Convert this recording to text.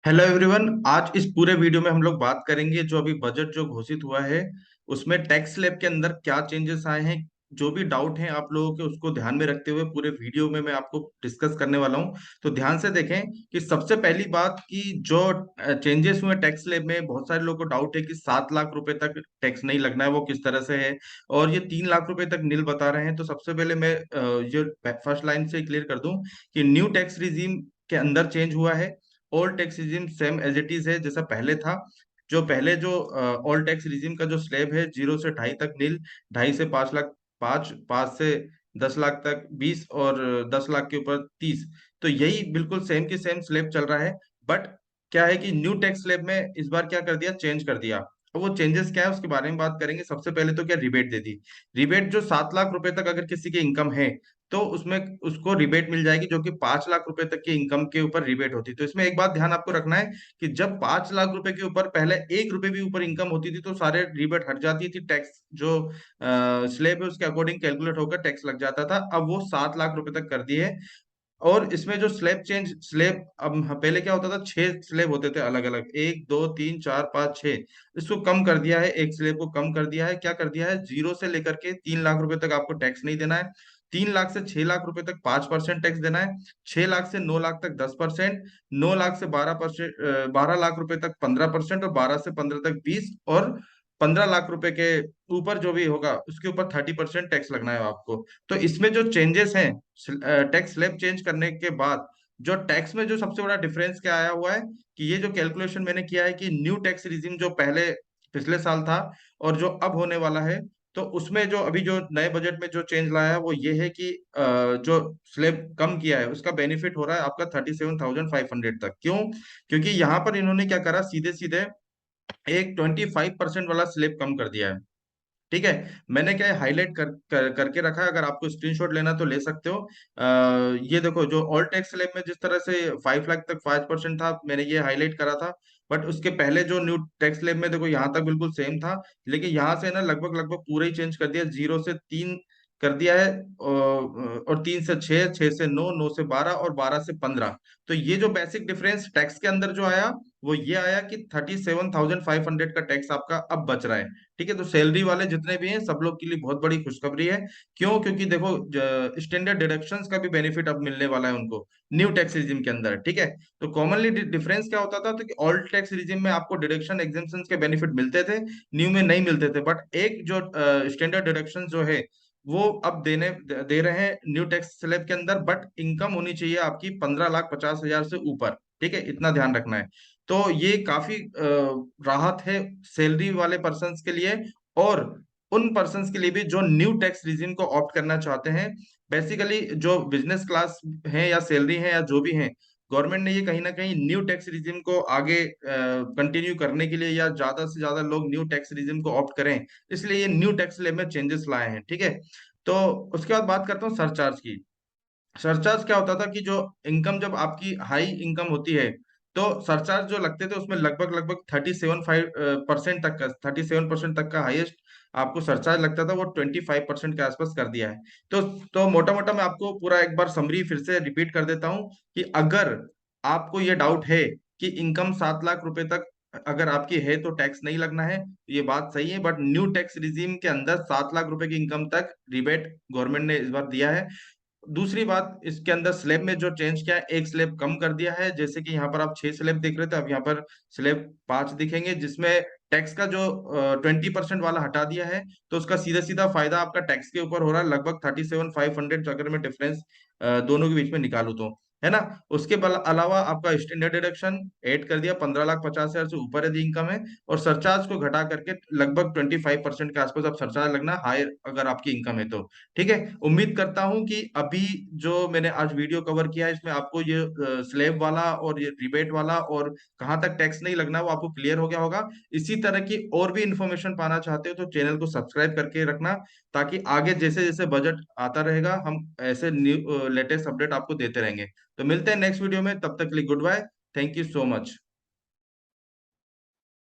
Hello everyone. आज इस पूरे वीडियो में हम लोग बात करेंगे जो अभी बजट जो घोषित हुआ है उसमें टैक्स स्लैब के अंदर क्या चेंजेस आए हैं। जो भी डाउट हैं आप लोगों के उसको ध्यान में रखते हुए पूरे वीडियो में मैं आपको डिस्कस करने वाला हूं। तो ध्यान से देखें कि सबसे पहली बात कि जो चेंजेस हुए टैक्स स्लैब में, बहुत सारे लोगों को डाउट है कि 7 लाख रुपए तक टैक्स नहीं लगना है, वो किस तरह से है। और ये 3 लाख रुपए तक नील बता रहे हैं। तो सबसे पहले मैं ये फर्स्ट लाइन से क्लियर कर दूं कि न्यू टैक्स रिजीम के अंदर चेंज हुआ है। Old tax regime same as it is है जैसा पहले था। जो पहले जो ओल्ड टैक्स रिजिम का जो स्लैब है 0 से 2.5 तक नील, 2.5 से 5 लाख 5, 5 से 10 लाख तक 20, और 10 लाख के ऊपर 30। तो यही बिल्कुल सेम की सेम स्लैब चल रहा है। बट क्या है कि न्यू टैक्स स्लैब में इस बार क्या कर दिया, चेंज कर दिया। और वो चेंजेस क्या है उसके बारे में बात करेंगे। सबसे पहले तो क्या रिबेट दे दी। रिबेट जो 7 लाख रुपए तक अगर किसी की इनकम है तो उसमें उसको रिबेट मिल जाएगी, जो कि 5 लाख रुपए तक की इनकम के ऊपर रिबेट होती है। तो इसमें एक बात ध्यान आपको रखना है कि जब 5 लाख रुपए के ऊपर पहले 1 रुपए भी ऊपर इनकम होती थी तो सारे रिबेट हट जाती थी। टैक्स जो स्लेब है उसके अकॉर्डिंग कैलकुलेट होकर टैक्स लग जाता था। अब वो 7 लाख रुपए तक कर दिए है। और इसमें जो स्लेब अब पहले क्या होता था, 6 स्लेब होते थे अलग अलग, 1 2 3 4 5 6। इसको कम कर दिया है, एक स्लेब को कम कर दिया है। क्या कर दिया है, 0 से लेकर के 3 लाख रुपए तक आपको टैक्स नहीं देना है। 3 लाख से 6 लाख रुपए तक 5% टैक्स देना है। 6 लाख से 9 लाख तक 10%। 9 लाख से 12%, 12 लाख रुपए तक 15%, और 12 से 15 तक 20, और 15 लाख रुपए के ऊपर जो भी होगा उसके ऊपर 30% टैक्स लगना है आपको। तो इसमें जो चेंजेस हैं टैक्स स्लैब चेंज करने के बाद, जो टैक्स में जो सबसे बड़ा डिफरेंस क्या आया हुआ है कि ये जो कैलकुलेशन मैंने किया है कि न्यू टैक्स रिजिम जो पहले पिछले साल था और जो अब होने वाला है, तो उसमें जो अभी जो नए बजट में जो चेंज लाया है वो ये है कि जो स्लैब कम किया है उसका बेनिफिट हो रहा है आपका 37,500 तक। क्यों? क्योंकि यहाँ पर इन्होंने क्या करा, सीधे सीधे एक 25% वाला स्लैब कम कर दिया है। ठीक है। मैंने क्या है हाईलाइट करके रखा है, अगर आपको स्क्रीनशॉट लेना तो ले सकते हो। ये देखो, जो ऑल टैक्स स्लैब में जिस तरह से 5 लाख तक 5% था, मैंने ये हाईलाइट करा था। बट उसके पहले जो न्यू टैक्स स्लैब में देखो यहाँ तक बिल्कुल सेम था। लेकिन यहाँ से ना लगभग लगभग पूरा ही चेंज कर दिया, 0 से 3 कर दिया है। और 3 से 6, 6 से 9, 9 से 12, और 12 से 15। तो ये जो बेसिक डिफरेंस टैक्स के अंदर जो आया वो ये आया कि 37,500 का टैक्स आपका अब बच रहा है। ठीक है। तो सैलरी वाले जितने भी हैं सब लोग के लिए बहुत बड़ी खुशखबरी है। क्यों? क्योंकि देखो स्टैंडर्ड डिडक्शंस का भी बेनिफिट अब मिलने वाला है उनको न्यू टैक्स रिजिम के अंदर। ठीक है। तो कॉमनली डिफरेंस क्या होता था, तो कि ओल्ड टैक्स रिजिम में आपको डिडक्शन एग्जेम्पशन के बेनिफिट मिलते थे, न्यू में नहीं मिलते थे। बट एक जो स्टैंडर्ड डिडक्शन जो है वो अब दे रहे हैं न्यू टैक्स स्लैब के अंदर। बट इनकम होनी चाहिए आपकी 15,50,000 से ऊपर। ठीक है, इतना ध्यान रखना है। तो ये काफी राहत है सैलरी वाले पर्सन्स के लिए, और उन पर्सन्स के लिए भी जो न्यू टैक्स रिजिम को ऑप्ट करना चाहते हैं। बेसिकली जो बिजनेस क्लास है या सैलरी है या जो भी है, गवर्नमेंट ने ये कहीं ना कहीं न्यू टैक्स रिजिम को आगे कंटिन्यू करने के लिए, या ज्यादा से ज्यादा लोग न्यू टैक्स रिजिम को ऑप्ट करें, इसलिए ये न्यू टैक्स ले में चेंजेस लाए हैं। ठीक है। तो उसके बाद बात करता हूँ सरचार्ज की। सरचार्ज क्या होता था कि जो इनकम जब आपकी हाई इनकम होती है तो सरचार्ज जो लगते थे उसमें लगभग लगभग 37% तक का, 37% तक का हाईएस्ट आपको सरचार्ज लगता था। वो 25% के आसपास कर दिया है। तो मोटा मोटा मैं आपको पूरा एक बार समरी फिर से रिपीट कर देता हूँ कि अगर आपको ये डाउट है कि इनकम 7 लाख रुपए तक अगर आपकी है तो टैक्स नहीं लगना है, तो ये बात सही है। बट न्यू टैक्स रिजीम के अंदर 7 लाख रुपए की इनकम तक रिबेट गवर्नमेंट ने इस बार दिया है। दूसरी बात, इसके अंदर स्लेब में जो चेंज किया है, एक स्लेब कम कर दिया है। जैसे कि यहाँ पर आप 6 स्लेब देख रहे थे, अब यहाँ पर स्लेब 5 दिखेंगे, जिसमें टैक्स का जो 20% वाला हटा दिया है। तो उसका सीधा सीधा फायदा आपका टैक्स के ऊपर हो रहा है, लगभग 37,500 अगर मैं डिफरेंस दोनों के बीच में निकालू तो, है ना। उसके अलावा आपका स्टैंडर्ड डिडक्शन ऐड कर दिया, 15,50,000 से ऊपर यदि इनकम है। और सरचार्ज को घटा करके लगभग 25% के आसपास अब सरचार्ज लगना हायर अगर आपकी इनकम है तो। ठीक है। उम्मीद करता हूं कि अभी जो मैंने आज वीडियो कवर किया है इसमें आपको ये स्लेब वाला और ये रिबेट वाला और कहाँ तक टैक्स नहीं लगना वो आपको क्लियर हो गया होगा। इसी तरह की और भी इंफॉर्मेशन पाना चाहते हो तो चैनल को सब्सक्राइब करके रखना, ताकि आगे जैसे जैसे बजट आता रहेगा हम ऐसे न्यू लेटेस्ट अपडेट आपको देते रहेंगे। तो मिलते हैं नेक्स्ट वीडियो में, तब तक के लिए goodbye. Thank you so much.